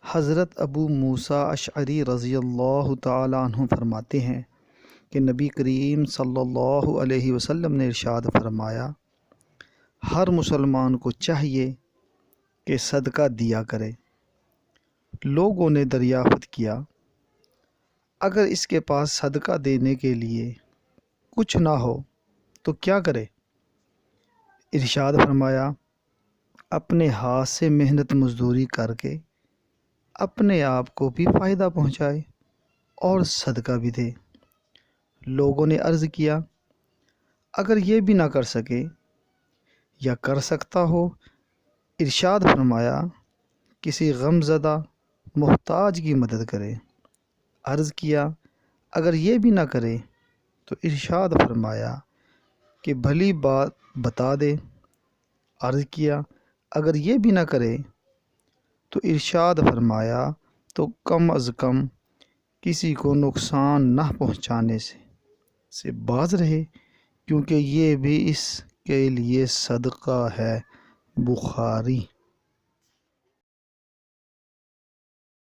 حضرت ابو موسیٰ اشعری رضی اللہ تعالیٰ عنہ فرماتے ہیں کہ نبی کریم صلی اللہ علیہ وسلم نے ارشاد فرمایا، ہر مسلمان کو چاہیے کہ صدقہ دیا کرے۔ لوگوں نے دریافت کیا، اگر اس کے پاس صدقہ دینے کے لیے کچھ نہ ہو تو کیا کرے؟ ارشاد فرمایا، اپنے ہاتھ سے محنت مزدوری کر کے اپنے آپ کو بھی فائدہ پہنچائے اور صدقہ بھی دے۔ لوگوں نے عرض کیا، اگر یہ بھی نہ کر سکے یا کر سکتا ہو؟ ارشاد فرمایا، کسی غم زدہ محتاج کی مدد کرے۔ عرض کیا، اگر یہ بھی نہ کرے تو ارشاد فرمایا کہ بھلی بات بتا دے۔ عرض کیا، اگر یہ بھی نہ کرے تو ارشاد فرمایا تو کم از کم کسی کو نقصان نہ پہنچانے سے باز رہے، کیونکہ یہ بھی اس کے لیے صدقہ ہے۔ بخاری۔